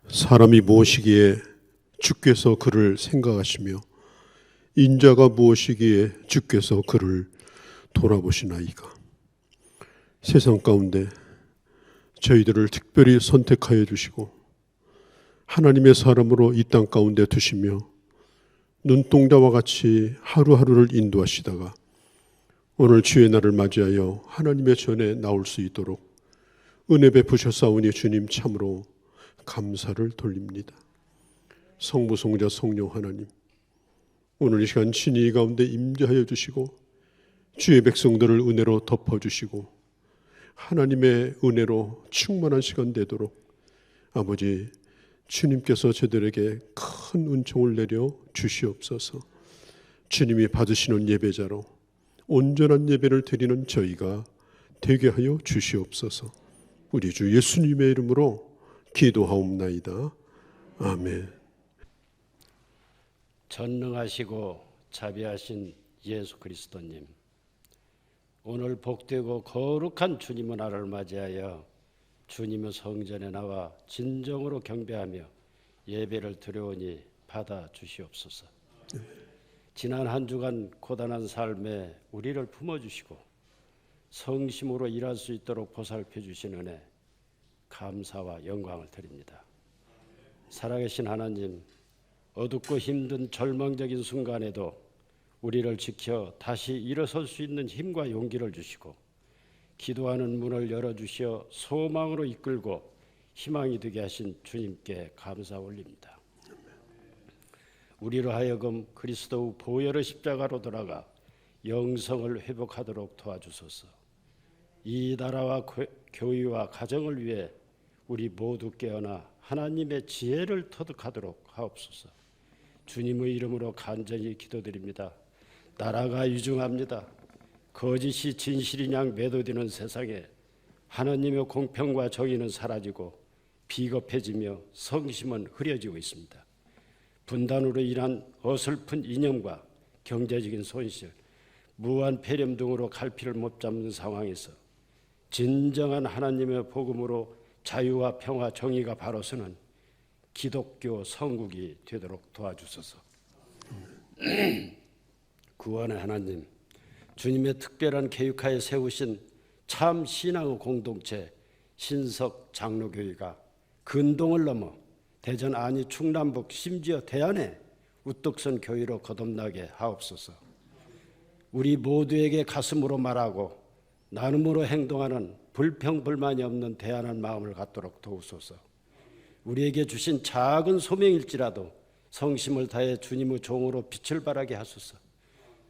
사람이 무엇이기에 주께서 그를 생각하시며 인자가 무엇이기에 주께서 그를 돌아보시나이까. 세상 가운데 저희들을 특별히 선택하여 주시고 하나님의 사람으로 이 땅 가운데 두시며 눈동자와 같이 하루하루를 인도하시다가 오늘 주의 날을 맞이하여 하나님의 전에 나올 수 있도록 은혜 베푸셨사오니 주님 참으로 감사를 돌립니다. 성부, 성자, 성령 하나님, 오늘 이 시간 친히 가운데 임재하여 주시고 주의 백성들을 은혜로 덮어주시고 하나님의 은혜로 충만한 시간 되도록 아버지 주님께서 저들에게 큰 은총을 내려 주시옵소서. 주님이 받으시는 예배자로 온전한 예배를 드리는 저희가 되게 하여 주시옵소서. 우리 주 예수님의 이름으로 기도하옵나이다. 아멘. 전능하시고 자비하신 예수 그리스도님, 오늘 복되고 거룩한 주님의 날을 맞이하여 주님의 성전에 나와 진정으로 경배하며 예배를 드려오니 받아 주시옵소서. 지난 한 주간 고단한 삶에 우리를 품어주시고 성심으로 일할 수 있도록 보살펴 주신 은혜 감사와 영광을 드립니다. 살아계신 하나님, 어둡고 힘든 절망적인 순간에도 우리를 지켜 다시 일어설 수 있는 힘과 용기를 주시고 기도하는 문을 열어주시어 소망으로 이끌고 희망이 되게 하신 주님께 감사 올립니다. 우리로 하여금 그리스도 보혈의 십자가로 돌아가 영성을 회복하도록 도와주소서. 이 나라와 교회와 가정을 위해 우리 모두 깨어나 하나님의 지혜를 터득하도록 하옵소서. 주님의 이름으로 간절히 기도드립니다. 나라가 유중합니다. 거짓이 진실인 양 매도되는 세상에 하나님의 공평과 정의는 사라지고 비겁해지며 성심은 흐려지고 있습니다. 분단으로 인한 어설픈 이념과 경제적인 손실, 무한 폐렴 등으로 갈피를 못 잡는 상황에서 진정한 하나님의 복음으로 자유와 평화, 정의가 바로 서는 기독교 성국이 되도록 도와주소서. 구원의 하나님, 주님의 특별한 계획하에 세우신 참 신앙의 공동체 신석 장로교회가 근동을 넘어 대전, 안희, 충남북, 심지어 대안에 우뚝선 교회로 거듭나게 하옵소서. 우리 모두에게 가슴으로 말하고 나눔으로 행동하는 불평불만이 없는 대안한 마음을 갖도록 도우소서. 우리에게 주신 작은 소명일지라도 성심을 다해 주님의 종으로 빛을 발하게 하소서.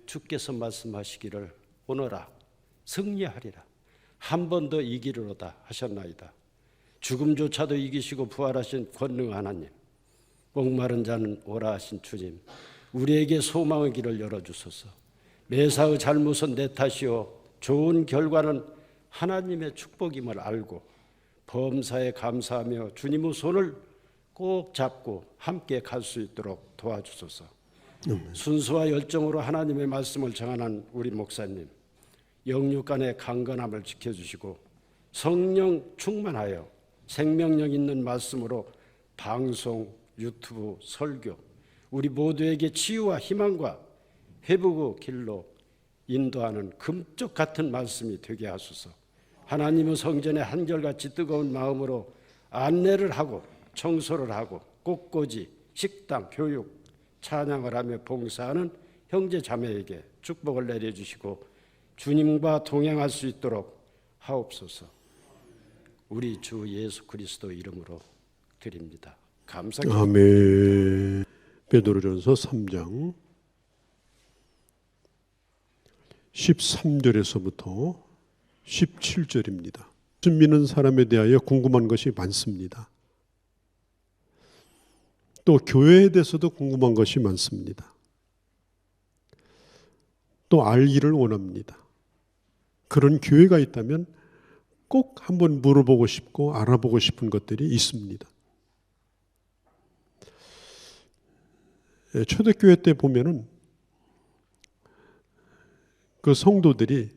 주께서 말씀하시기를 오너라 승리하리라, 한 번 더 이기리로다 하셨나이다. 죽음조차도 이기시고 부활하신 권능 하나님, 목마른 자는 오라 하신 주님, 우리에게 소망의 길을 열어주소서. 매사의 잘못은 내 탓이요 좋은 결과는 하나님의 축복임을 알고 범사에 감사하며 주님의 손을 꼭 잡고 함께 갈 수 있도록 도와주소서. 순수와 열정으로 하나님의 말씀을 정하는 우리 목사님, 영육간의 강건함을 지켜주시고 성령 충만하여 생명력 있는 말씀으로 방송, 유튜브, 설교, 우리 모두에게 치유와 희망과 회복의 길로 인도하는 금쪽 같은 말씀이 되게 하소서. 하나님의 성전에 한결같이 뜨거운 마음으로 안내를 하고 청소를 하고 꽃꽂이, 식당, 교육, 찬양을 하며 봉사하는 형제 자매에게 축복을 내려주시고 주님과 동행할 수 있도록 하옵소서. 우리 주 예수 그리스도 이름으로 드립니다. 감사합니다. 아멘. 베드로전서 3장 13절에서부터 17절입니다. 믿는 사람에 대하여 궁금한 것이 많습니다. 또 교회에 대해서도 궁금한 것이 많습니다. 또 알기를 원합니다. 그런 교회가 있다면 꼭 한번 물어보고 싶고 알아보고 싶은 것들이 있습니다. 초대교회 때 보면은 그 성도들이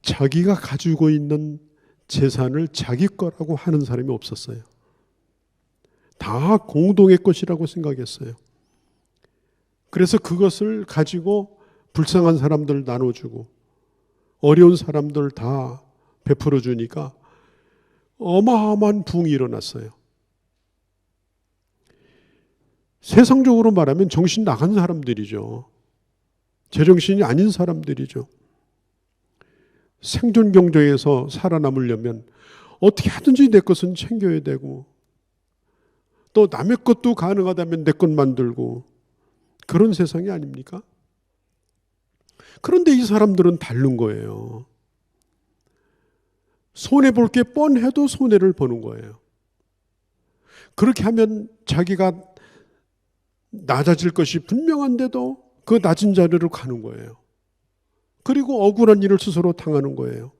자기가 가지고 있는 재산을 자기 거라고 하는 사람이 없었어요. 다 다 공동의 것이라고 생각했어요. 그래서 그것을 가지고 불쌍한 사람들 나눠주고 어려운 사람들 다 베풀어 주니까 어마어마한 부흥이 일어났어요. 세상적으로 말하면 정신 나간 사람들이죠. 제정신이 아닌 사람들이죠. 생존 경쟁에서 살아남으려면 어떻게 하든지 내 것은 챙겨야 되고 또 남의 것도 가능하다면 내 것 만들고 그런 세상이 아닙니까? 그런데 이 사람들은 다른 거예요. 손해볼 게 뻔해도 손해를 보는 거예요. 그렇게 하면 자기가 낮아질 것이 분명한데도 그 낮은 자리로 가는 거예요. 그리고 억울한 일을 스스로 당하는 거예요.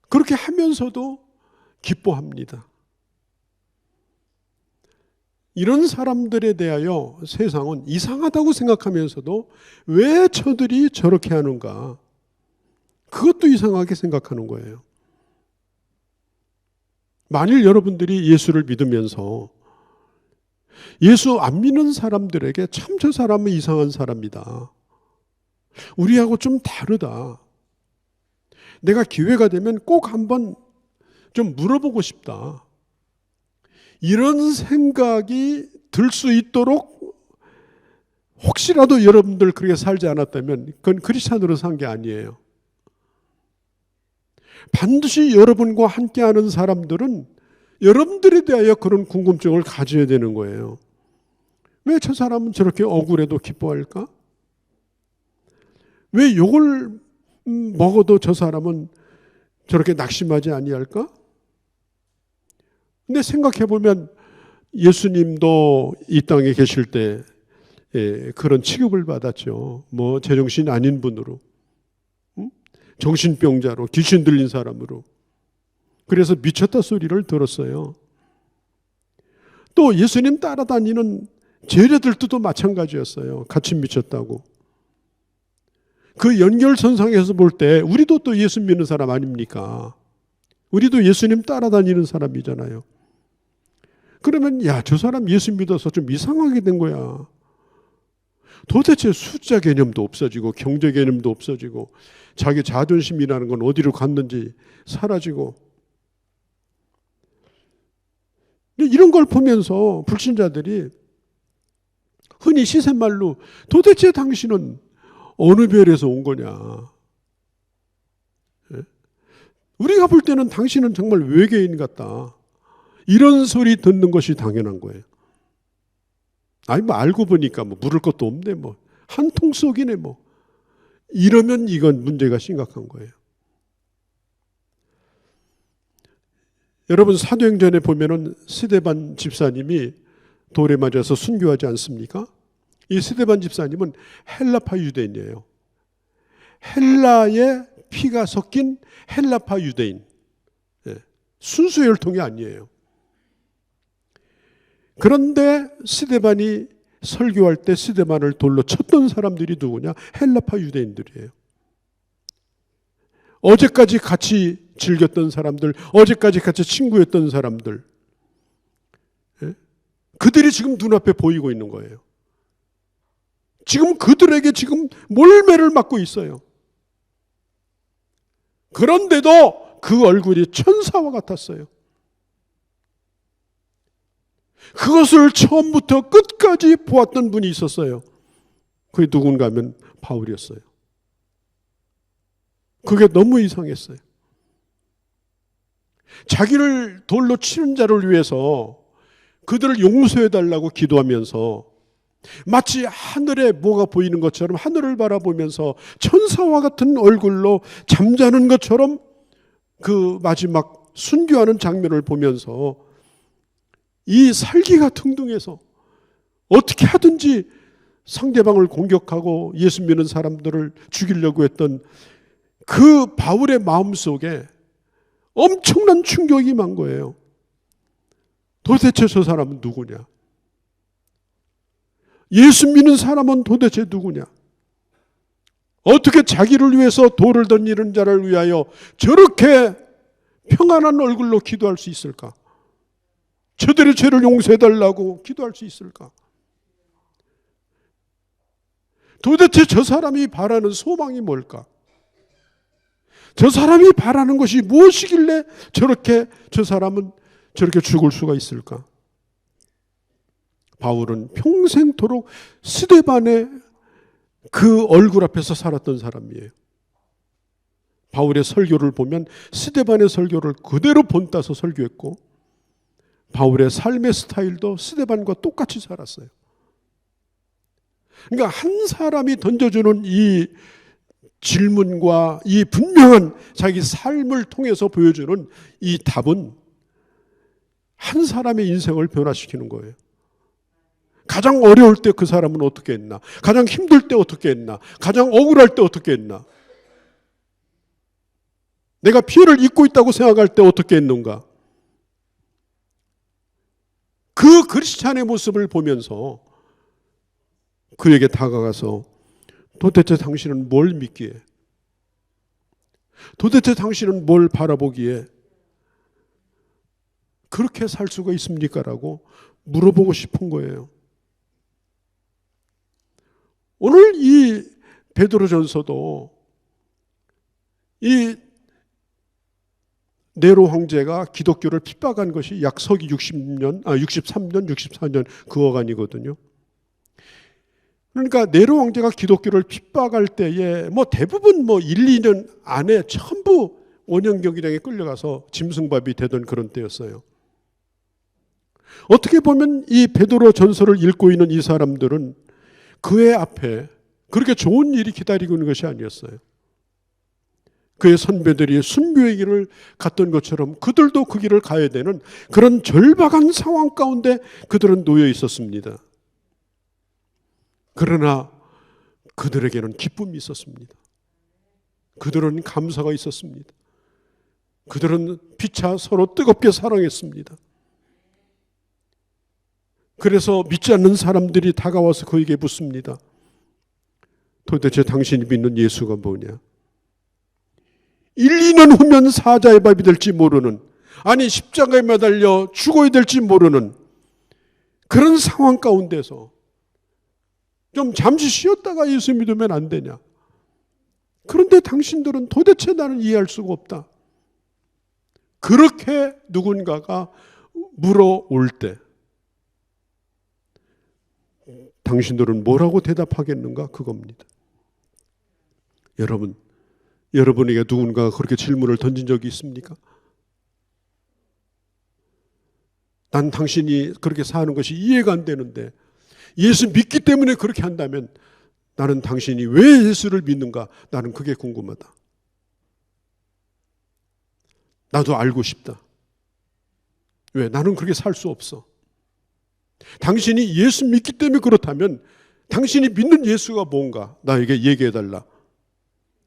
그렇게 하면서도 기뻐합니다. 이런 사람들에 대하여 세상은 이상하다고 생각하면서도 왜 저들이 저렇게 하는가? 그것도 이상하게 생각하는 거예요. 만일 여러분들이 예수를 믿으면서 예수 안 믿는 사람들에게 참 저 사람은 이상한 사람이다. 우리하고 좀 다르다. 내가 기회가 되면 꼭 한번 좀 물어보고 싶다. 이런 생각이 들 수 있도록 혹시라도 여러분들 그렇게 살지 않았다면 그건 크리스찬으로 산 게 아니에요. 반드시 여러분과 함께하는 사람들은 여러분들에 대하여 그런 궁금증을 가져야 되는 거예요. 왜 저 사람은 저렇게 억울해도 기뻐할까? 왜 욕을 먹어도 저 사람은 저렇게 낙심하지 아니할까? 근데 생각해 보면 예수님도 이 땅에 계실 때 그런 취급을 받았죠. 뭐 제정신 아닌 분으로, 정신병자로, 귀신 들린 사람으로. 그래서 미쳤다 소리를 들었어요. 또 예수님 따라다니는 제자들도 마찬가지였어요. 같이 미쳤다고. 그 연결선상에서 볼 때 우리도 또 예수 믿는 사람 아닙니까? 우리도 예수님 따라다니는 사람이잖아요. 그러면 야, 저 사람 예수 믿어서 좀 이상하게 된 거야. 도대체 숫자 개념도 없어지고 경제 개념도 없어지고 자기 자존심이라는 건 어디로 갔는지 사라지고 이런 걸 보면서 불신자들이 흔히 시샘말로 도대체 당신은 어느 별에서 온 거냐. 우리가 볼 때는 당신은 정말 외계인 같다. 이런 소리 듣는 것이 당연한 거예요. 아니 뭐 알고 보니까 뭐 물을 것도 없네 뭐 한 통 쏙이네 뭐 이러면 이건 문제가 심각한 거예요. 여러분 사도행전에 보면은 스데반 집사님이 돌에 맞아서 순교하지 않습니까? 이 스데반 집사님은 헬라파 유대인이에요. 헬라의 피가 섞인 헬라파 유대인. 순수 혈통이 아니에요. 그런데 스데반이 설교할 때 스데반을 돌로 쳤던 사람들이 누구냐? 헬라파 유대인들이에요. 어제까지 같이 즐겼던 사람들, 어제까지 같이 친구였던 사람들, 그들이 지금 눈앞에 보이고 있는 거예요. 지금 그들에게 지금 몰매를 맞고 있어요. 그런데도 그 얼굴이 천사와 같았어요. 그것을 처음부터 끝까지 보았던 분이 있었어요. 그게 누군가 하면 바울이었어요. 그게 너무 이상했어요. 자기를 돌로 치는 자를 위해서 그들을 용서해달라고 기도하면서 마치 하늘에 뭐가 보이는 것처럼 하늘을 바라보면서 천사와 같은 얼굴로 잠자는 것처럼 그 마지막 순교하는 장면을 보면서 이 살기가 등등해서 어떻게 하든지 상대방을 공격하고 예수 믿는 사람들을 죽이려고 했던 그 바울의 마음속에 엄청난 충격이 임한 거예요. 도대체 저 사람은 누구냐? 예수 믿는 사람은 도대체 누구냐? 어떻게 자기를 위해서 돌을 던지는 자를 위하여 저렇게 평안한 얼굴로 기도할 수 있을까? 저들의 죄를 용서해달라고 기도할 수 있을까? 도대체 저 사람이 바라는 소망이 뭘까? 저 사람이 바라는 것이 무엇이길래 저 사람은 저렇게 죽을 수가 있을까? 바울은 평생토록 스데반의 그 얼굴 앞에서 살았던 사람이에요. 바울의 설교를 보면 스데반의 설교를 그대로 본따서 설교했고, 바울의 삶의 스타일도 스데반과 똑같이 살았어요. 그러니까 한 사람이 던져주는 이 질문과 이 분명한 자기 삶을 통해서 보여주는 이 답은 한 사람의 인생을 변화시키는 거예요. 가장 어려울 때 그 사람은 어떻게 했나? 가장 힘들 때 어떻게 했나? 가장 억울할 때 어떻게 했나? 내가 피해를 입고 있다고 생각할 때 어떻게 했는가? 그 크리스찬의 모습을 보면서 그에게 다가가서 도대체 당신은 뭘 믿기에? 도대체 당신은 뭘 바라보기에 그렇게 살 수가 있습니까? 라고 물어보고 싶은 거예요. 오늘 이 베드로전서도 이 네로 황제가 기독교를 핍박한 것이 약 서기 63년, 64년 그 어간이거든요. 그러니까 네로 황제가 기독교를 핍박할 때에 대부분 1, 2년 안에 전부 원형경기장에 끌려가서 짐승밥이 되던 그런 때였어요. 어떻게 보면 이 베드로 전서를 읽고 있는 이 사람들은 그의 앞에 그렇게 좋은 일이 기다리고 있는 것이 아니었어요. 그의 선배들이 순교의 길을 갔던 것처럼 그들도 그 길을 가야 되는 그런 절박한 상황 가운데 그들은 놓여 있었습니다. 그러나 그들에게는 기쁨이 있었습니다. 그들은 감사가 있었습니다. 그들은 피차 서로 뜨겁게 사랑했습니다. 그래서 믿지 않는 사람들이 다가와서 그에게 묻습니다. 도대체 당신이 믿는 예수가 뭐냐? 1, 2년 후면 사자의 밥이 될지 모르는, 아니 십자가에 매달려 죽어야 될지 모르는 그런 상황 가운데서 좀 잠시 쉬었다가 예수 믿으면 안 되냐? 그런데 당신들은 도대체 나는 이해할 수가 없다. 그렇게 누군가가 물어올 때 당신들은 뭐라고 대답하겠는가? 그겁니다. 여러분에게 누군가가 그렇게 질문을 던진 적이 있습니까? 난 당신이 그렇게 사는 것이 이해가 안 되는데 예수 믿기 때문에 그렇게 한다면 나는 당신이 왜 예수를 믿는가? 나는 그게 궁금하다. 나도 알고 싶다. 왜? 나는 그렇게 살 수 없어. 당신이 예수 믿기 때문에 그렇다면 당신이 믿는 예수가 뭔가 나에게 얘기해달라.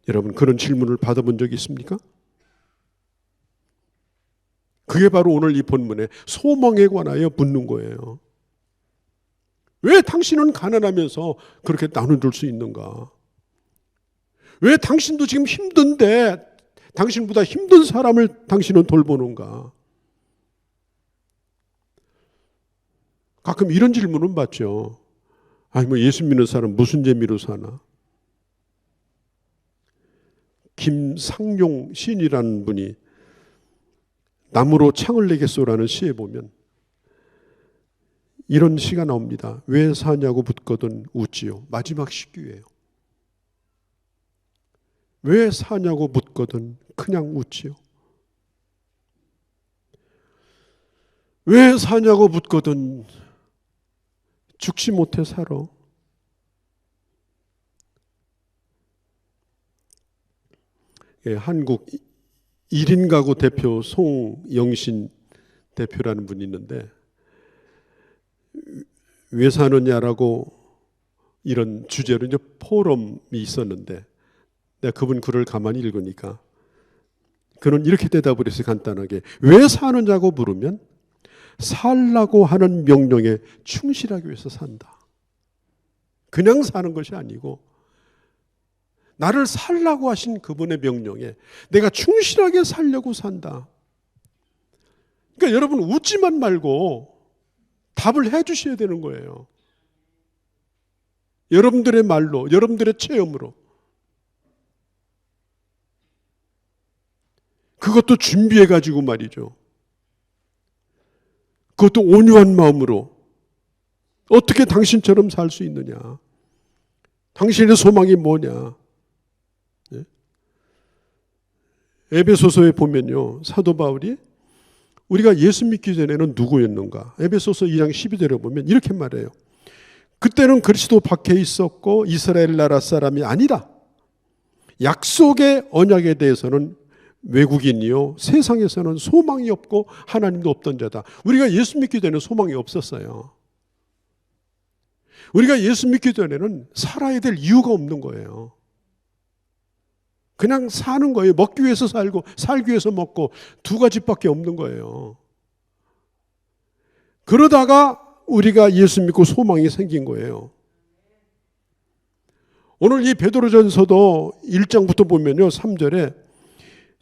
여러분 그런 질문을 받아본 적이 있습니까? 그게 바로 오늘 이 본문의 소망에 관하여 묻는 거예요. 왜 당신은 가난하면서 그렇게 나눠줄 수 있는가? 왜 당신도 지금 힘든데 당신보다 힘든 사람을 당신은 돌보는가? 가끔 이런 질문은 받죠. 아니 예수 믿는 사람 무슨 재미로 사나? 김상용 시인이라는 분이 나무로 창을 내겠소라는 시에 보면 이런 시가 나옵니다. 왜 사냐고 묻거든 웃지요. 마지막 시규예요. 왜 사냐고 묻거든 그냥 웃지요. 왜 사냐고 묻거든 죽지 못해 살아. 한국 1인 가구 대표 송영신 대표라는 분이 있는데 왜 사느냐라고 이런 주제로 이제 포럼이 있었는데 내가 그분 글을 가만히 읽으니까 그는 이렇게 대답을 했어요. 간단하게. 왜 사느냐고 물으면 살라고 하는 명령에 충실하기 위해서 산다. 그냥 사는 것이 아니고 나를 살라고 하신 그분의 명령에 내가 충실하게 살려고 산다. 그러니까 그러니까 여러분 웃지만 말고 답을 해 주셔야 되는 거예요. 여러분들의 말로, 여러분들의 체험으로. 그것도 준비해 가지고 말이죠. 그것도 온유한 마음으로 어떻게 당신처럼 살 수 있느냐? 당신의 소망이 뭐냐? 네? 에베소서에 보면요, 사도 바울이 우리가 예수 믿기 전에는 누구였는가? 에베소서 2장 12절에 보면 이렇게 말해요. 그때는 그리스도 밖에 있었고 이스라엘 나라 사람이 아니라 약속의 언약에 대해서는 외국인이요 세상에서는 소망이 없고 하나님도 없던 자다. 우리가 예수 믿기 전에는 소망이 없었어요. 우리가 예수 믿기 전에는 살아야 될 이유가 없는 거예요. 그냥 사는 거예요. 먹기 위해서 살고 살기 위해서 먹고 두 가지밖에 없는 거예요. 그러다가 우리가 예수 믿고 소망이 생긴 거예요. 오늘 이 베드로전서도 1장부터 보면요 3절에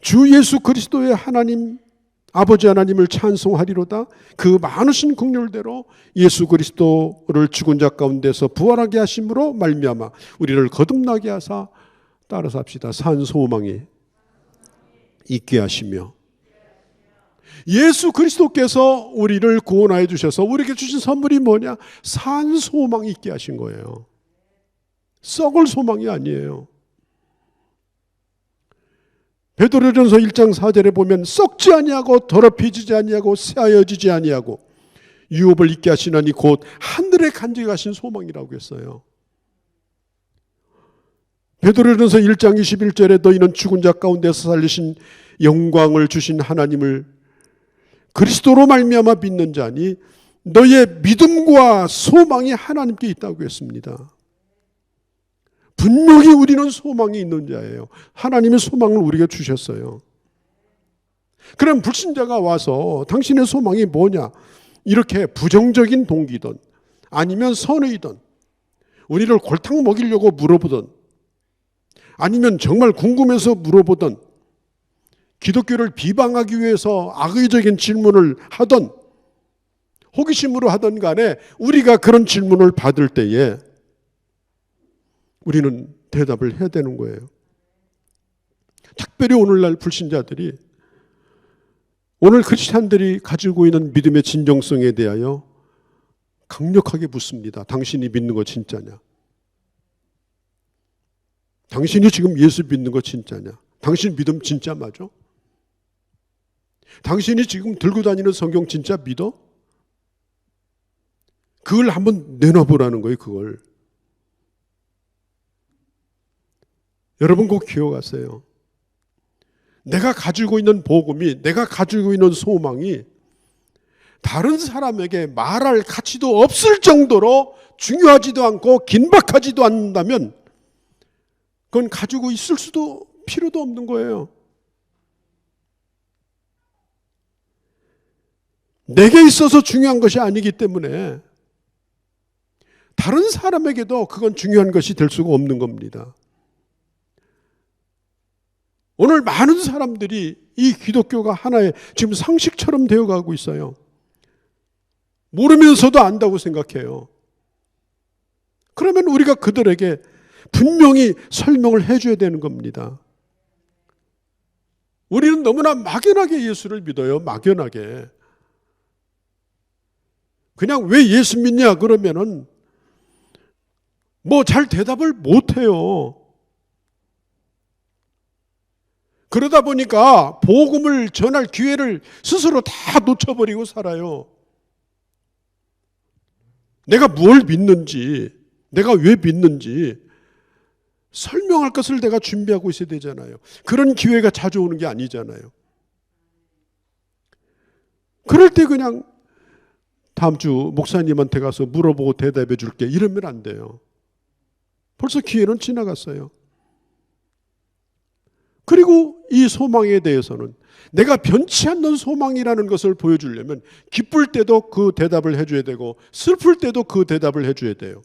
주 예수 그리스도의 하나님 아버지 하나님을 찬송하리로다. 그 많으신 긍휼대로 예수 그리스도를 죽은 자 가운데서 부활하게 하심으로 말미암아 우리를 거듭나게 하사 따라 삽시다. 산 소망이 있게 하시며 예수 그리스도께서 우리를 구원하여 주셔서 우리에게 주신 선물이 뭐냐? 산 소망이 있게 하신 거예요. 썩을 소망이 아니에요. 베드로전서 1장 4절에 보면 썩지 아니하고 더럽혀지지 아니하고 새하여지지 아니하고 유업을 있게 하시나니 곧 하늘에 간직하신 소망이라고 했어요. 베드로전서 1장 21절에 너희는 죽은 자 가운데서 살리신 영광을 주신 하나님을 그리스도로 말미암아 믿는 자니 너희의 믿음과 소망이 하나님께 있다고 했습니다. 분명히 우리는 소망이 있는 자예요. 하나님의 소망을 우리에게 주셨어요. 그럼 불신자가 와서 당신의 소망이 뭐냐? 이렇게 부정적인 동기든 아니면 선의든 우리를 골탕 먹이려고 물어보든 아니면 정말 궁금해서 물어보든 기독교를 비방하기 위해서 악의적인 질문을 하든 호기심으로 하든 간에 우리가 그런 질문을 받을 때에 우리는 대답을 해야 되는 거예요. 특별히 오늘날 불신자들이 오늘 크리스찬들이 가지고 있는 믿음의 진정성에 대하여 강력하게 묻습니다. 당신이 믿는 거 진짜냐? 당신이 지금 예수 믿는 거 진짜냐? 당신 믿음 진짜 맞아? 당신이 지금 들고 다니는 성경 진짜 믿어? 그걸 한번 내놔보라는 거예요. 그걸. 여러분 꼭 기억하세요. 내가 가지고 있는 복음이, 내가 가지고 있는 소망이 다른 사람에게 말할 가치도 없을 정도로 중요하지도 않고 긴박하지도 않는다면 그건 가지고 있을 수도 필요도 없는 거예요. 내게 있어서 중요한 것이 아니기 때문에 다른 사람에게도 그건 중요한 것이 될 수가 없는 겁니다. 오늘 많은 사람들이 이 기독교가 하나의 지금 상식처럼 되어가고 있어요. 모르면서도 안다고 생각해요. 그러면 우리가 그들에게 분명히 설명을 해줘야 되는 겁니다. 우리는 너무나 막연하게 예수를 믿어요. 막연하게. 그냥 왜 예수 믿냐 그러면은 뭐 잘 대답을 못해요. 그러다 보니까 복음을 전할 기회를 스스로 다 놓쳐버리고 살아요. 내가 뭘 믿는지, 내가 왜 믿는지 설명할 것을 내가 준비하고 있어야 되잖아요. 그런 기회가 자주 오는 게 아니잖아요. 그럴 때 그냥 다음 주 목사님한테 가서 물어보고 대답해 줄게 이러면 안 돼요. 벌써 기회는 지나갔어요. 그리고 이 소망에 대해서는 내가 변치 않는 소망이라는 것을 보여주려면 기쁠 때도 그 대답을 해줘야 되고 슬플 때도 그 대답을 해줘야 돼요.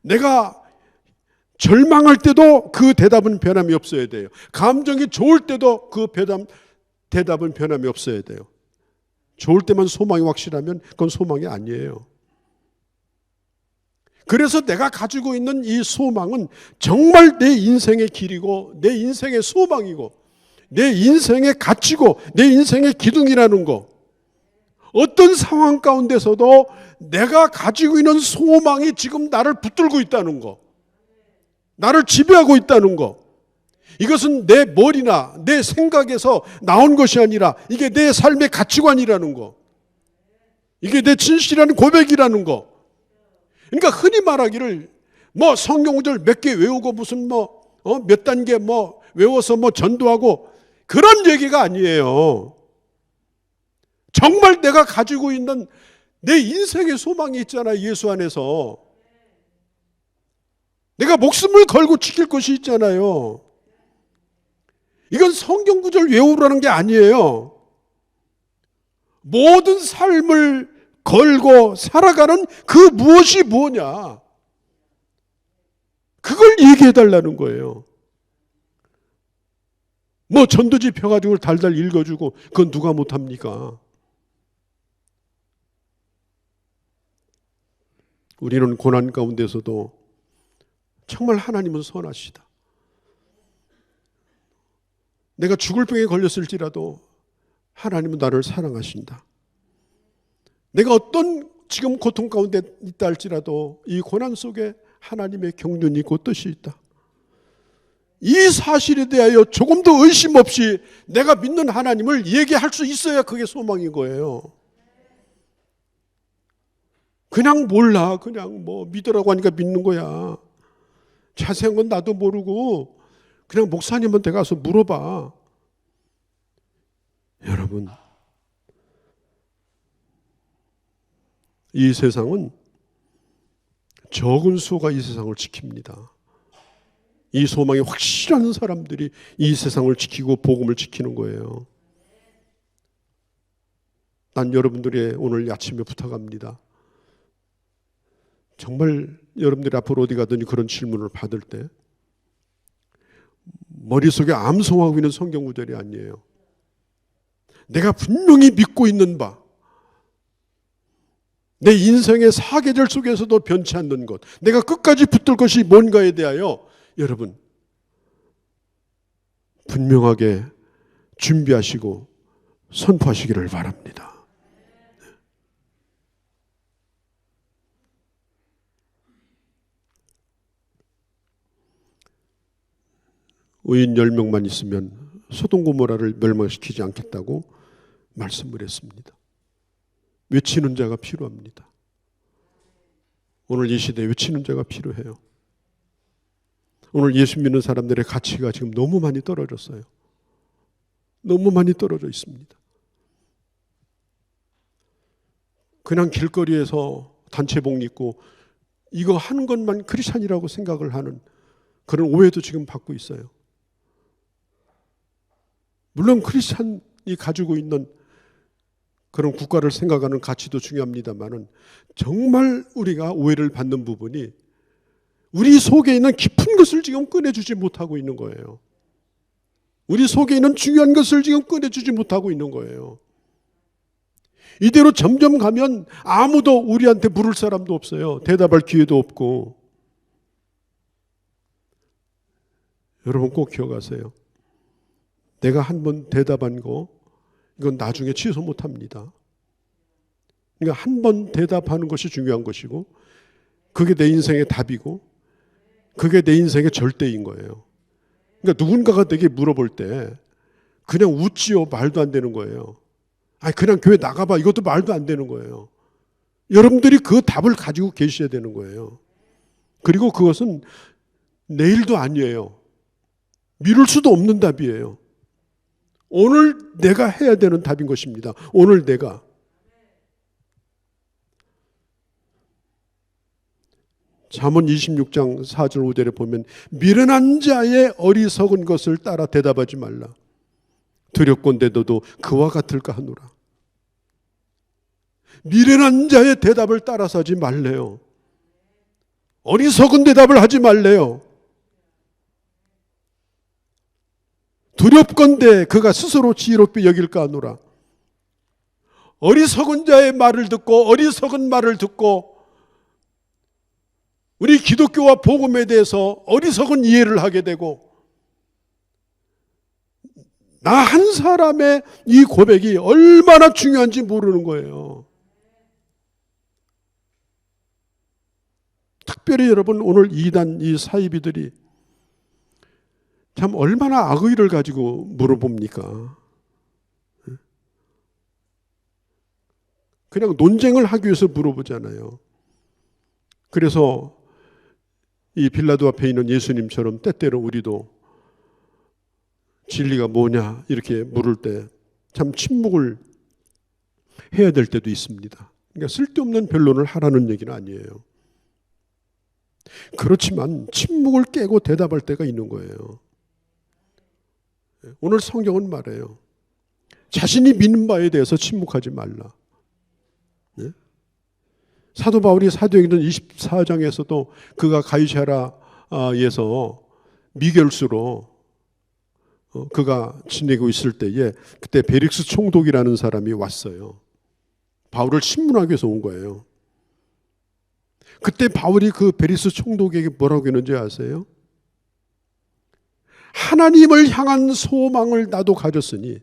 내가 절망할 때도 그 대답은 변함이 없어야 돼요. 감정이 좋을 때도 그 대답은 변함이 없어야 돼요. 좋을 때만 소망이 확실하면 그건 소망이 아니에요. 그래서 내가 가지고 있는 이 소망은 정말 내 인생의 길이고 내 인생의 소망이고 내 인생의 가치고 내 인생의 기둥이라는 거. 어떤 상황 가운데서도 내가 가지고 있는 소망이 지금 나를 붙들고 있다는 거. 나를 지배하고 있다는 거. 이것은 내 머리나 내 생각에서 나온 것이 아니라 이게 내 삶의 가치관이라는 거. 이게 내 진실한 고백이라는 거. 그러니까 흔히 말하기를 뭐 성경구절 몇 개 외우고 무슨 몇 단계 외워서 전도하고 그런 얘기가 아니에요. 정말 내가 가지고 있는 내 인생의 소망이 있잖아요. 예수 안에서. 내가 목숨을 걸고 지킬 것이 있잖아요. 이건 성경구절 외우라는 게 아니에요. 모든 삶을 걸고 살아가는 그 무엇이 뭐냐. 그걸 얘기해 달라는 거예요. 전도지 펴가지고 달달 읽어주고 그건 누가 못합니까? 우리는 고난 가운데서도 정말 하나님은 선하시다. 내가 죽을 병에 걸렸을지라도 하나님은 나를 사랑하신다. 내가 어떤 지금 고통 가운데 있다 할지라도 이 고난 속에 하나님의 경륜이 있고 뜻이 있다. 이 사실에 대하여 조금도 의심 없이 내가 믿는 하나님을 얘기할 수 있어야 그게 소망인 거예요. 그냥 몰라. 그냥 믿으라고 하니까 믿는 거야. 자세한 건 나도 모르고 그냥 목사님한테 가서 물어봐. 여러분, 이 세상은 적은 수가 이 세상을 지킵니다. 이 소망이 확실한 사람들이 이 세상을 지키고 복음을 지키는 거예요. 난 여러분들의 오늘 아침에 부탁합니다. 정말 여러분들이 앞으로 어디 가든지 그런 질문을 받을 때 머릿속에 암송하고 있는 성경 구절이 아니에요. 내가 분명히 믿고 있는 바, 내 인생의 사계절 속에서도 변치 않는 것, 내가 끝까지 붙들 것이 뭔가에 대하여 여러분 분명하게 준비하시고 선포하시기를 바랍니다. 의인 10명만 있으면 소돔 고모라를 멸망시키지 않겠다고 말씀을 했습니다. 외치는 자가 필요합니다. 오늘 이 시대에 외치는 자가 필요해요. 오늘 예수 믿는 사람들의 가치가 지금 너무 많이 떨어졌어요. 너무 많이 떨어져 있습니다. 그냥 길거리에서 단체복 입고 이거 하는 것만 크리스찬이라고 생각을 하는 그런 오해도 지금 받고 있어요. 물론 크리스찬이 가지고 있는 그런 국가를 생각하는 가치도 중요합니다만은 정말 우리가 오해를 받는 부분이 우리 속에 있는 깊은 것을 지금 꺼내주지 못하고 있는 거예요. 우리 속에 있는 중요한 것을 지금 꺼내주지 못하고 있는 거예요. 이대로 점점 가면 아무도 우리한테 물을 사람도 없어요. 대답할 기회도 없고. 여러분 꼭 기억하세요. 내가 한 번 대답한 거 이건 나중에 취소 못합니다. 그러니까 한 번 대답하는 것이 중요한 것이고 그게 내 인생의 답이고 그게 내 인생의 절대인 거예요. 그러니까 누군가가 내게 물어볼 때 그냥 웃지요. 말도 안 되는 거예요. 아니 그냥 교회 나가봐. 이것도 말도 안 되는 거예요. 여러분들이 그 답을 가지고 계셔야 되는 거예요. 그리고 그것은 내일도 아니에요. 미룰 수도 없는 답이에요. 오늘 내가 해야 되는 답인 것입니다. 오늘 내가. 잠언 26장 4절 5절에 보면 미련한 자의 어리석은 것을 따라 대답하지 말라. 두렵건대 너도 그와 같을까 하노라. 미련한 자의 대답을 따라서 하지 말래요. 어리석은 대답을 하지 말래요. 두렵건대 그가 스스로 지혜롭게 여길까 하노라. 어리석은 자의 말을 듣고 어리석은 말을 듣고 우리 기독교와 복음에 대해서 어리석은 이해를 하게 되고 나 한 사람의 이 고백이 얼마나 중요한지 모르는 거예요. 특별히 여러분 오늘 이단 이 사이비들이 참 얼마나 악의를 가지고 물어봅니까? 그냥 논쟁을 하기 위해서 물어보잖아요. 그래서 이 빌라도 앞에 있는 예수님처럼 때때로 우리도 진리가 뭐냐 이렇게 물을 때 참 침묵을 해야 될 때도 있습니다. 그러니까 쓸데없는 변론을 하라는 얘기는 아니에요. 그렇지만 침묵을 깨고 대답할 때가 있는 거예요. 오늘 성경은 말해요. 자신이 믿는 바에 대해서 침묵하지 말라. 네? 사도 바울이 사도행전 24장에서도 그가 가이사라에서 미결수로 그가 지내고 있을 때에 그때 베릭스 총독이라는 사람이 왔어요. 바울을 신문하기 위해서 온 거예요. 그때 바울이 그 베릭스 총독에게 뭐라고 했는지 아세요? 하나님을 향한 소망을 나도 가졌으니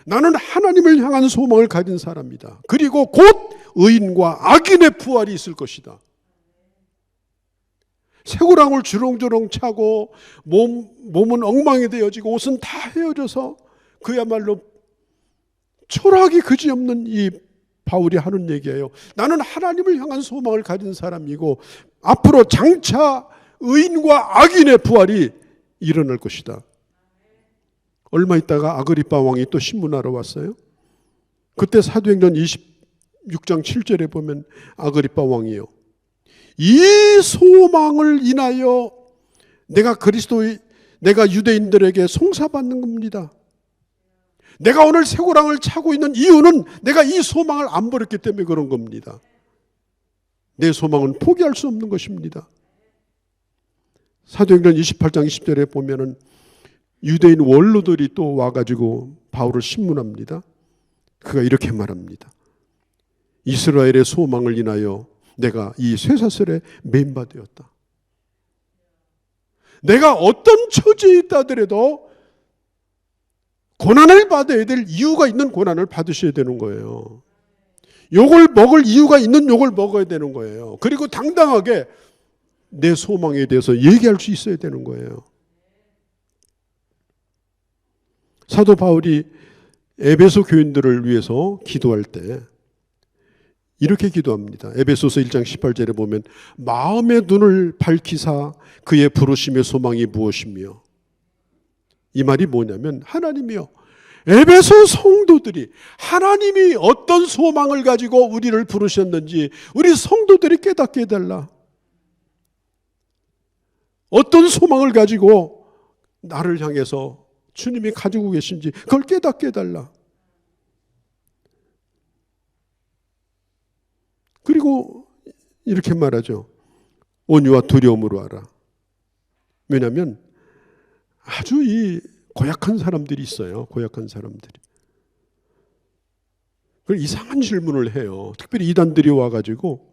나는 하나님을 향한 소망을 가진 사람이다. 그리고 곧 의인과 악인의 부활이 있을 것이다. 쇠고랑을 주렁주렁 차고 몸은 엉망이 되어지고 옷은 다 헤어져서 그야말로 초라하기 그지없는 이 바울이 하는 얘기예요. 나는 하나님을 향한 소망을 가진 사람이고 앞으로 장차 의인과 악인의 부활이 일어날 것이다. 얼마 있다가 아그리빠 왕이 또 신문하러 왔어요. 그때 사도행전 26장 7절에 보면 아그리빠 왕이요. 이 소망을 인하여 내가 유대인들에게 송사받는 겁니다. 내가 오늘 쇠고랑을 차고 있는 이유는 내가 이 소망을 안 버렸기 때문에 그런 겁니다. 내 소망은 포기할 수 없는 것입니다. 사도행전 28장 20절에 보면은 유대인 원로들이 또 와가지고 바울을 신문합니다. 그가 이렇게 말합니다. 이스라엘의 소망을 인하여 내가 이 쇠사슬에 매인바되었다. 내가 어떤 처지에 있다 하더라도 고난을 받아야 될 이유가 있는 고난을 받으셔야 되는 거예요. 욕을 먹을 이유가 있는 욕을 먹어야 되는 거예요. 그리고 당당하게 내 소망에 대해서 얘기할 수 있어야 되는 거예요. 사도 바울이 에베소 교인들을 위해서 기도할 때 이렇게 기도합니다. 에베소서 1장 18절에 보면 마음의 눈을 밝히사 그의 부르심의 소망이 무엇이며, 이 말이 뭐냐면 하나님이요, 에베소 성도들이 하나님이 어떤 소망을 가지고 우리를 부르셨는지 우리 성도들이 깨닫게 해달라. 어떤 소망을 가지고 나를 향해서 주님이 가지고 계신지 그걸 깨닫게 해달라. 그리고 이렇게 말하죠. 온유와 두려움으로 하라. 왜냐하면 아주 이 고약한 사람들이 있어요. 고약한 사람들이. 그걸 이상한 질문을 해요. 특별히 이단들이 와가지고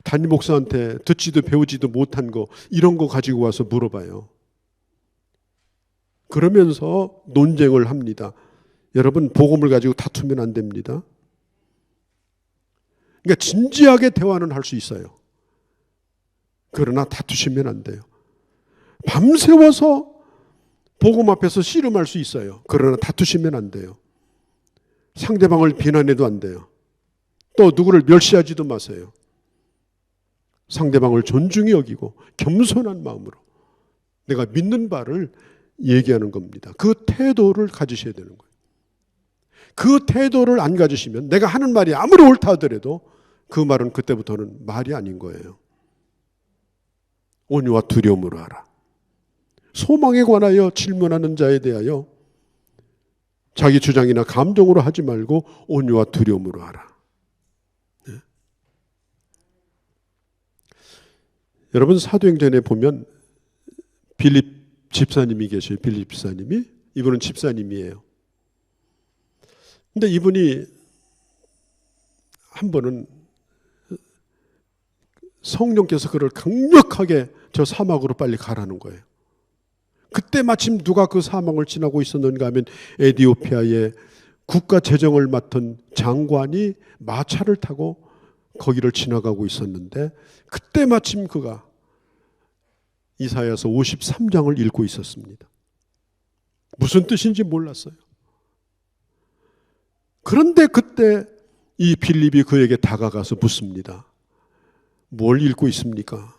담임 목사한테 듣지도 배우지도 못한 거 이런 거 가지고 와서 물어봐요. 그러면서 논쟁을 합니다. 여러분, 복음을 가지고 다투면 안 됩니다. 그러니까 진지하게 대화는 할 수 있어요. 그러나 다투시면 안 돼요. 밤새워서 복음 앞에서 씨름할 수 있어요. 그러나 다투시면 안 돼요. 상대방을 비난해도 안 돼요. 또 누구를 멸시하지도 마세요. 상대방을 존중히 여기고 겸손한 마음으로 내가 믿는 바를 얘기하는 겁니다. 그 태도를 가지셔야 되는 거예요. 그 태도를 안 가지시면 내가 하는 말이 아무리 옳다 하더라도 그 말은 그때부터는 말이 아닌 거예요. 온유와 두려움으로 하라. 소망에 관하여 질문하는 자에 대하여 자기 주장이나 감정으로 하지 말고 온유와 두려움으로 하라. 네. 여러분, 사도행전에 보면 빌립 집사님이 계셔요. 빌립 집사님이. 이분은 집사님이에요. 근데 이분이 한 번은 성령께서 그를 강력하게 저 사막으로 빨리 가라는 거예요. 그때 마침 누가 그 사막을 지나고 있었는가 하면 에티오피아의 국가 재정을 맡은 장관이 마차를 타고 거기를 지나가고 있었는데 그때 마침 그가 이사야서 53장을 읽고 있었습니다. 무슨 뜻인지 몰랐어요. 그런데 그때 이 빌립이 그에게 다가가서 묻습니다. 뭘 읽고 있습니까?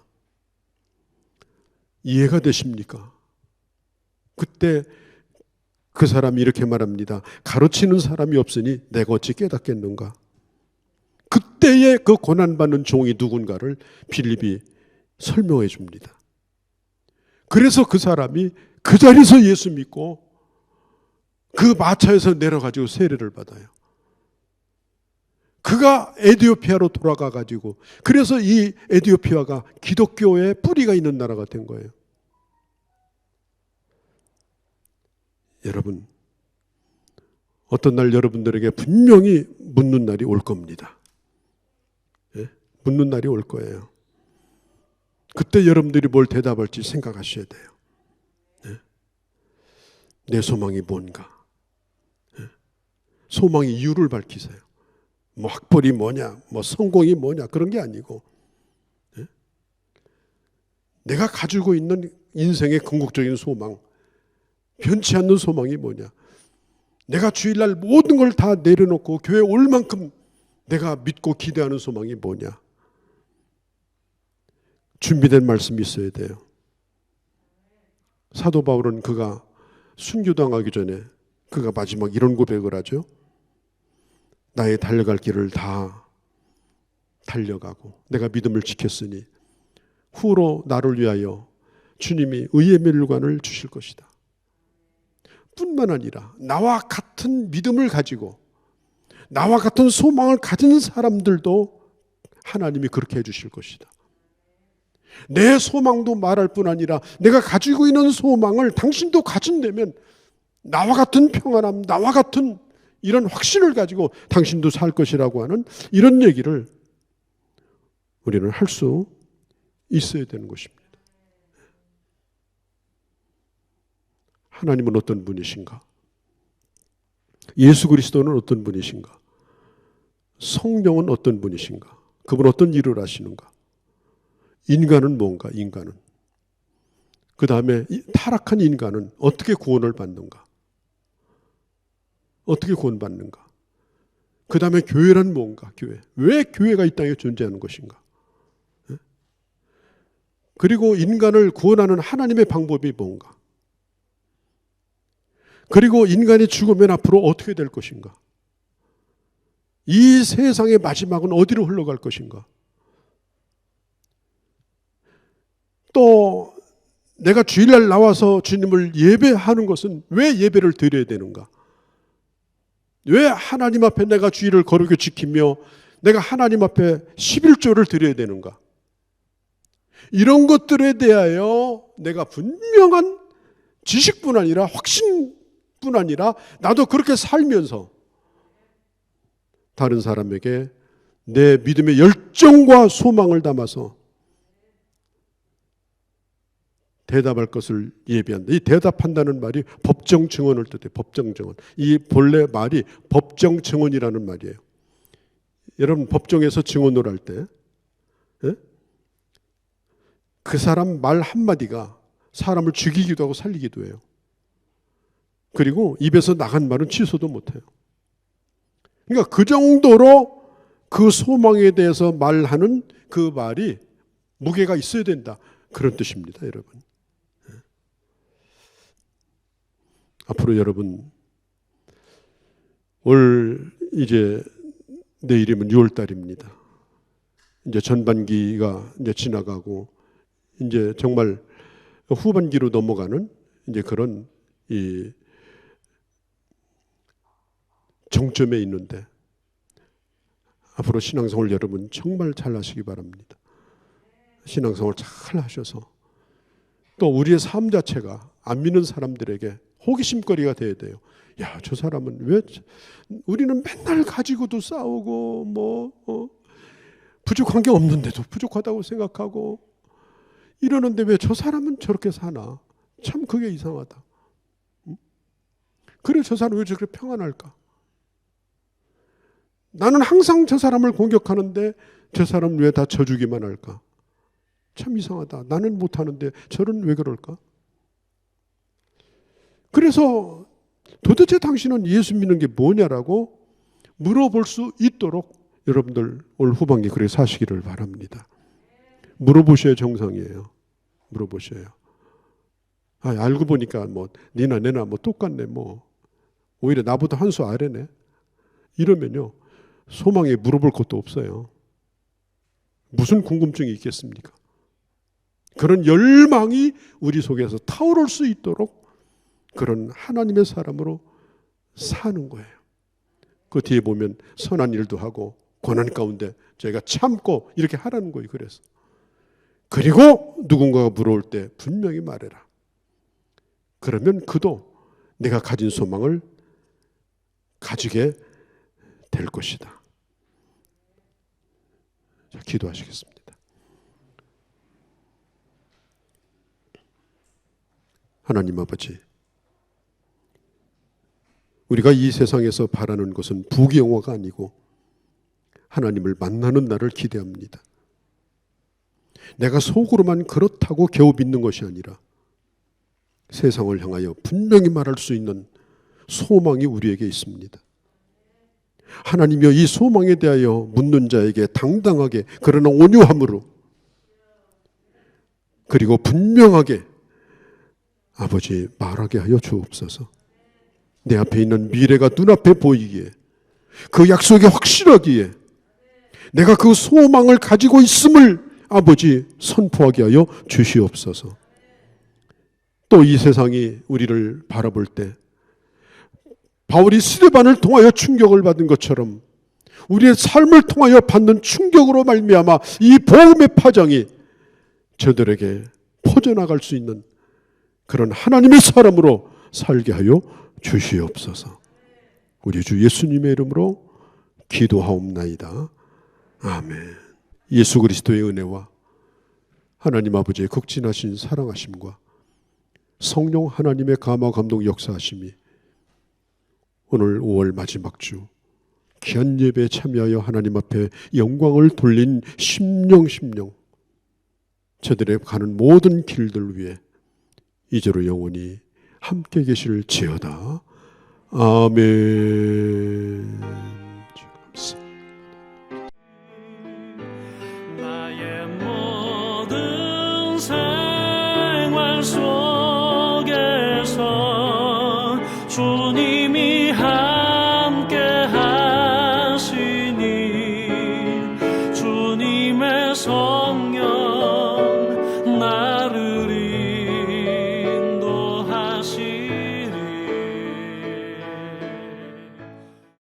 이해가 되십니까? 그때 그 사람이 이렇게 말합니다. 가르치는 사람이 없으니 내가 어찌 깨닫겠는가? 그때의 그 고난받는 종이 누군가를 빌립이 설명해 줍니다. 그래서 그 사람이 그 자리에서 예수 믿고 그 마차에서 내려가지고 세례를 받아요. 그가 에티오피아로 돌아가 가지고 그래서 이 에티오피아가 기독교의 뿌리가 있는 나라가 된 거예요. 여러분, 어떤 날 여러분들에게 분명히 묻는 날이 올 겁니다. 예? 묻는 날이 올 거예요. 그때 여러분들이 뭘 대답할지 생각하셔야 돼요. 예? 내 소망이 뭔가? 예? 소망의 이유를 밝히세요. 뭐 학벌이 뭐냐, 뭐 성공이 뭐냐 그런 게 아니고 예? 내가 가지고 있는 인생의 궁극적인 소망, 변치 않는 소망이 뭐냐? 내가 주일날 모든 걸 다 내려놓고 교회 올 만큼 내가 믿고 기대하는 소망이 뭐냐? 준비된 말씀이 있어야 돼요. 사도 바울은 그가 순교당하기 전에 그가 마지막 이런 고백을 하죠. 나의 달려갈 길을 다 달려가고 내가 믿음을 지켰으니 후로 나를 위하여 주님이 의의 멸관을 주실 것이다. 뿐만 아니라 나와 같은 믿음을 가지고 나와 같은 소망을 가진 사람들도 하나님이 그렇게 해주실 것이다. 내 소망도 말할 뿐 아니라 내가 가지고 있는 소망을 당신도 가진다면 나와 같은 평안함, 나와 같은 이런 확신을 가지고 당신도 살 것이라고 하는 이런 얘기를 우리는 할 수 있어야 되는 것입니다. 하나님은 어떤 분이신가? 예수 그리스도는 어떤 분이신가? 성령은 어떤 분이신가? 그분 어떤 일을 하시는가? 인간은 뭔가? 인간은. 그 다음에 타락한 인간은 어떻게 구원을 받는가? 어떻게 구원받는가? 그 다음에 교회란 뭔가? 교회. 왜 교회가 이 땅에 존재하는 것인가? 그리고 인간을 구원하는 하나님의 방법이 뭔가? 그리고 인간이 죽으면 앞으로 어떻게 될 것인가? 이 세상의 마지막은 어디로 흘러갈 것인가? 또 내가 주일날 나와서 주님을 예배하는 것은 왜 예배를 드려야 되는가? 왜 하나님 앞에 내가 주일을 거룩히 지키며 내가 하나님 앞에 11조를 드려야 되는가? 이런 것들에 대하여 내가 분명한 지식뿐 아니라 확신뿐 아니라 나도 그렇게 살면서 다른 사람에게 내 믿음의 열정과 소망을 담아서 대답할 것을 예비한다. 이 대답한다는 말이 법정 증언을 뜻해요. 법정 증언. 이 본래 말이 법정 증언이라는 말이에요. 여러분 법정에서 증언을 할 때 그 사람 말 한마디가 사람을 죽이기도 하고 살리기도 해요. 그리고 입에서 나간 말은 취소도 못해요. 그러니까 그 정도로 그 소망에 대해서 말하는 그 말이 무게가 있어야 된다. 그런 뜻입니다, 여러분. 앞으로 여러분 올 이제 내일이면 6월 달입니다. 이제 전반기가 이제 지나가고 이제 정말 후반기로 넘어가는 이제 그런 이 정점에 있는데 앞으로 신앙생활 여러분 정말 잘 하시기 바랍니다. 신앙생활 잘 하셔서 또 우리의 삶 자체가 안 믿는 사람들에게 호기심거리가 돼야 돼요. 야, 저 사람은 왜, 우리는 맨날 가지고도 싸우고 부족한 게 없는데도 부족하다고 생각하고 이러는데 왜 저 사람은 저렇게 사나? 참 그게 이상하다. 그래, 저 사람은 왜 저렇게 평안할까? 나는 항상 저 사람을 공격하는데 저 사람은 왜 다 져주기만 할까? 참 이상하다. 나는 못하는데 저는 왜 그럴까? 그래서 도대체 당신은 예수 믿는 게 뭐냐라고 물어볼 수 있도록 여러분들 올 후반기 그렇게 사시기를 바랍니다. 물어보셔야 정상이에요. 물어보셔요. 알고 보니까 니나 내나 똑같네. 오히려 나보다 한 수 아래네. 이러면요, 소망에 물어볼 것도 없어요. 무슨 궁금증이 있겠습니까? 그런 열망이 우리 속에서 타오를 수 있도록 그런 하나님의 사람으로 사는 거예요. 그 뒤에 보면 선한 일도 하고 고난 가운데 저희가 참고 이렇게 하라는 거예요. 그래서 그리고 누군가가 물어올 때 분명히 말해라. 그러면 그도 내가 가진 소망을 가지게 될 것이다. 자, 기도하시겠습니다. 하나님 아버지, 우리가 이 세상에서 바라는 것은 부귀영화가 아니고 하나님을 만나는 날을 기대합니다. 내가 속으로만 그렇다고 겨우 믿는 것이 아니라 세상을 향하여 분명히 말할 수 있는 소망이 우리에게 있습니다. 하나님이여, 이 소망에 대하여 묻는 자에게 당당하게 그러나 온유함으로 그리고 분명하게 아버지 말하게 하여 주옵소서. 내 앞에 있는 미래가 눈앞에 보이기에 그 약속이 확실하기에 내가 그 소망을 가지고 있음을 아버지 선포하게 하여 주시옵소서. 또 이 세상이 우리를 바라볼 때 바울이 스데반을 통하여 충격을 받은 것처럼 우리의 삶을 통하여 받는 충격으로 말미암아 이 복음의 파장이 저들에게 퍼져나갈 수 있는 그런 하나님의 사람으로 살게 하여 주시옵소서. 우리 주 예수님의 이름으로 기도하옵나이다. 아멘. 예수 그리스도의 은혜와 하나님 아버지의 극진하신 사랑하심과 성령 하나님의 감화 감동 역사하심이 오늘 5월 마지막 주 귀한 예배에 참여하여 하나님 앞에 영광을 돌린 심령 저들의 가는 모든 길들 위에 이제로 영원히 함께 계실지어다. 아멘. 나의 모든 생활 속에서 주님이 함께 하시니 주님의 손